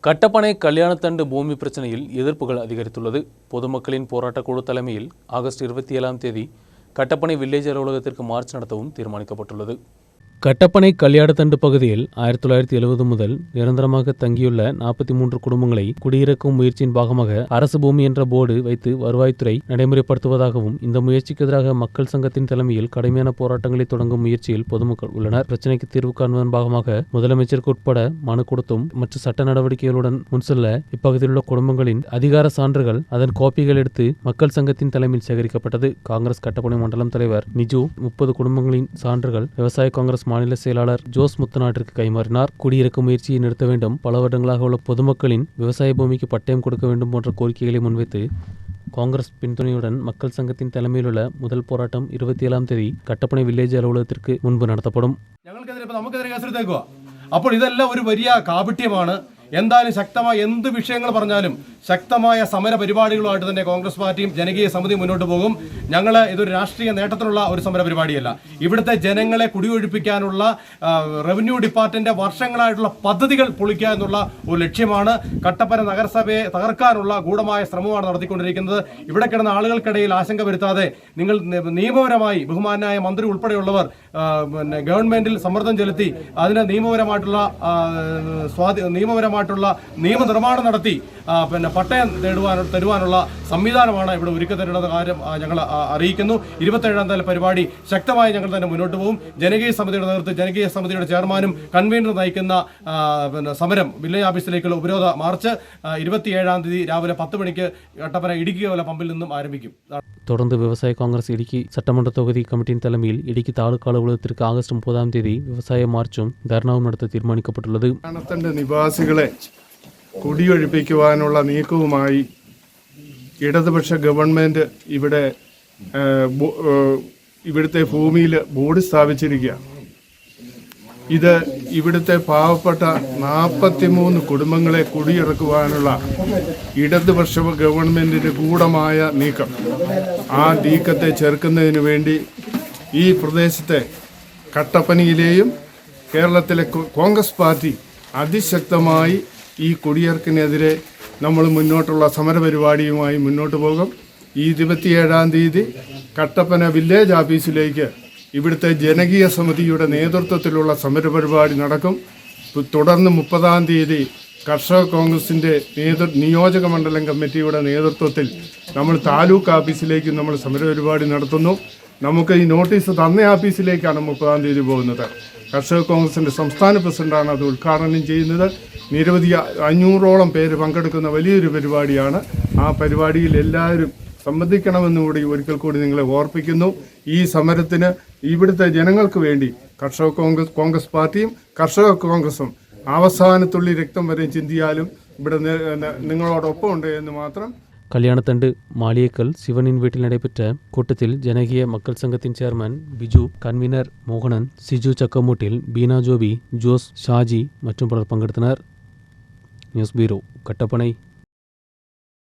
கட்டப்பனை கல்யாணத்தண்டு பூமி பிரச்சனையில் எதிர்ப்புகள் அதிகரித்துள்ளது. பொதுமக்களின் போராட்டக்குழு தலைமையில் ஆகஸ்ட் 27ஆம் தேதி கட்டப்பனை வில்லேஜ் அலுவலகத்திற்கு மார்ச் நடத்தவும் தீர்மானிக்கப்பட்டுள்ளது. கட்டப்பனை கல்யாணத்தண்டு பகுதியில் 1970 முதல் நிரந்தரமாக தங்கியுள்ள 43 குடும்பங்களை குடியிறக்கும் முயற்சியின் பாகமாக அரசு பூமி என்ற போர்டு வைத்து வருவாய்த்துறை நடைமுறைப்படுத்துவதாகவும், இந்த முயற்சிக்கு எதிராக மக்கள் சங்கத்தின் தலைமையில் கடுமையான போராட்டங்களை தொடங்கும் முயற்சியில் பொதுமக்கள் உள்ளனர். பிரச்சினைக்கு தீர்வு காண்பதன் பாகமாக முதலமைச்சருக்கு உட்பட மனு கொடுத்தும் மற்ற சட்ட நடவடிக்கைகளுடன் முன்செல்ல இப்பகுதியில் உள்ள குடும்பங்களின் அதிகார சான்றுகள் அதன் காப்பிகள் எடுத்து மக்கள் சங்கத்தின் தலைமையில் சேகரிக்கப்பட்டது. காங்கிரஸ் கட்டப்பனை மண்டலம் தலைவர் நிஜு 30 குடும்பங்களின் சான்றுகள் விவசாய காங்கிரஸ் மாநில செயலாளர் ஜோஸ் முத்துநாட்டிற்கு கைமாறினார். குடியிருக்கும் முயற்சியை நிறுத்த வேண்டும், பல வருடங்களாக உள்ள பொதுமக்களின் விவசாய பூமிக்கு பட்டயம் கொடுக்க வேண்டும் போன்ற கோரிக்கைகளை முன்வைத்து காங்கிரஸ் பின்துணையுடன் மக்கள் சங்கத்தின் தலைமையிலுள்ள முதல் போராட்டம் 27ஆம் தேதி കട്ടപ്പന വില്ലേജ് അലുവലകത്തിற்கு മുൻപ് നടത്തപ്പെടും. അപ്പോൾ ഇതെല്ലാം ഒരു വലിയ കാപട്യമാണ്. എന്തായാലും ശക്തമായ എന്ത് വിഷയങ്ങൾ പറഞ്ഞാലും ശക്തമായ സമര പരിപാടികളുമായിട്ട് തന്നെ കോൺഗ്രസ് പാർട്ടിയും ജനകീയ സമിതി മുന്നോട്ട് പോകും. ഞങ്ങൾ ഇതൊരു രാഷ്ട്രീയ നേട്ടത്തിനുള്ള ഒരു സമര പരിപാടിയല്ല. ഇവിടുത്തെ ജനങ്ങളെ കുടിയൊഴിപ്പിക്കാനുള്ള റവന്യൂ ഡിപ്പാർട്ട്മെന്റിന്റെ വർഷങ്ങളായിട്ടുള്ള പദ്ധതികൾ പൊളിക്കുക എന്നുള്ള ഒരു ലക്ഷ്യമാണ്. കട്ടപ്പന നഗരസഭയെ തകർക്കാനുള്ള ഗൂഢമായ ശ്രമമാണ് നടത്തിക്കൊണ്ടിരിക്കുന്നത്. ഇവിടെ കിടന്ന ആളുകൾക്കിടയിൽ ആശങ്ക വരുത്താതെ നിങ്ങൾ നിയമപരമായി ബഹുമാനായ മന്ത്രി ഉൾപ്പെടെയുള്ളവർ ഗവൺമെന്റിൽ സമ്മർദ്ദം ചെലുത്തി അതിന് നിയമപരമായിട്ടുള്ള നിയമനിർമ്മാണം നടത്തി പട്ടയം തരുവാനുള്ള സംവിധാനമാണ് ഇവിടെ ഒരുക്കി തരുന്ന കാര്യം ഞങ്ങൾ അറിയിക്കുന്നു. 27ആം തീയതി പരിപാടി ശക്തമായി ഞങ്ങൾ തന്നെ മുന്നോട്ട് പോകും. ജനകീയ സമിതിയുടെ നേതൃത്വത്തിൽ ജനകീയ സമിതിയുടെ ചെയർമാനും കൺവീനർ നയിക്കുന്ന സമരം വില്ലേജ് ഓഫീസിലേക്കുള്ള ഉപരോധ മാർച്ച് 27ആം തീയതി രാവിലെ 10 മണിക്ക് കട്ടപ്പന ഇടുക്കി പമ്പിൽ നിന്നും ആരംഭിക്കും. தொடர்ந்து விவசாய காங்கிரஸ் இடுக்கி சட்டமன்ற தொகுதி கமிட்டியின் தலைமையில் இடுக்கி தாலுகா அலுவலகத்திற்கு ஆகஸ்ட் 30ஆம் தேதி விவசாய மார்ச்சும் ധർണാവും നടത്ത തീരുമാനിക്കപ്പെട്ടുള്ളത്. നിവാസികളെ കുടിയൊഴിപ്പിക്കുവാനുള്ള നീക്കവുമായി ഇടതുപക്ഷ ഗവൺമെന്റ് ഇവിടുത്തെ ഭൂമിയിൽ ബോർഡ് സ്ഥാപിച്ചിരിക്കുകയാണ്. ഇത് ഇവിടുത്തെ പാവപ്പെട്ട 43 കുടുംബങ്ങളെ കുടിയിറക്കുവാനുള്ള ഇടതുപക്ഷ ഗവൺമെന്റിന്റെ ഗൂഢമായ നീക്കം, ആ നീക്കത്തെ ചെറുക്കുന്നതിന് വേണ്ടി ഈ പ്രദേശത്തെ കട്ടപ്പനയിലെയും കേരളത്തിലെ കോൺഗ്രസ് പാർട്ടി അതിശക്തമായി ഈ കുടിയിറക്കിനെതിരെ നമ്മൾ മുന്നോട്ടുള്ള സമരപരിപാടിയുമായി മുന്നോട്ട് പോകും. ഈ 27ആം തീയതി കട്ടപ്പന വില്ലേജ് ഓഫീസിലേക്ക് ഇവിടുത്തെ ജനകീയ സമിതിയുടെ നേതൃത്വത്തിലുള്ള സമരപരിപാടി നടക്കും. തുടർന്ന് 30ആം തീയതി കർഷക കോൺഗ്രസിൻ്റെ നിയോജക മണ്ഡലം കമ്മിറ്റിയുടെ നേതൃത്വത്തിൽ നമ്മൾ താലൂക്ക് ഓഫീസിലേക്ക് നമ്മൾ സമരപരിപാടി നടത്തുന്നു. നമുക്ക് ഈ നോട്ടീസ് തന്ന ഓഫീസിലേക്കാണ് 30ആം തീയതി പോകുന്നത്. കർഷക കോൺഗ്രസിൻ്റെ സംസ്ഥാന പ്രസിഡന്റാണ് അത് ഉദ്ഘാടനം ചെയ്യുന്നത്. നിരവധി 500ഓളം പേര് പങ്കെടുക്കുന്ന വലിയൊരു പരിപാടിയാണ്. ആ പരിപാടിയിൽ എല്ലാവരും സംബന്ധിക്കണമെന്നുകൂടി ഒരിക്കൽ കൂടി നിങ്ങളെ ഓർപ്പിക്കുന്നു. ഈ സമരത്തിന് ഇവിടുത്തെ ജനങ്ങൾക്ക് വേണ്ടി കോൺഗ്രസ് പാർട്ടിയും കർഷക കോൺഗ്രസും അവസാനത്തുള്ളി രക്തം വരെ ചിന്തിയാലും ഇവിടെ നിങ്ങളോടൊപ്പം ഉണ്ട് എന്ന് മാത്രം. கல்யாணத்தண்டு மாளியக்கல் சிவனின் வீட்டில் நடைபெற்ற கூட்டத்தில் ஜனகீய மக்கள் சங்கத்தின் சேர்மன் பிஜு, கன்வீனர் மோகனன், சிஜு சக்கமூட்டில், பீனா ஜோபி, ஜோஸ், ஷாஜி மற்றும் பலர் பங்கெடுத்தனர். நியூஸ் பீரோ, கட்டப்பனை.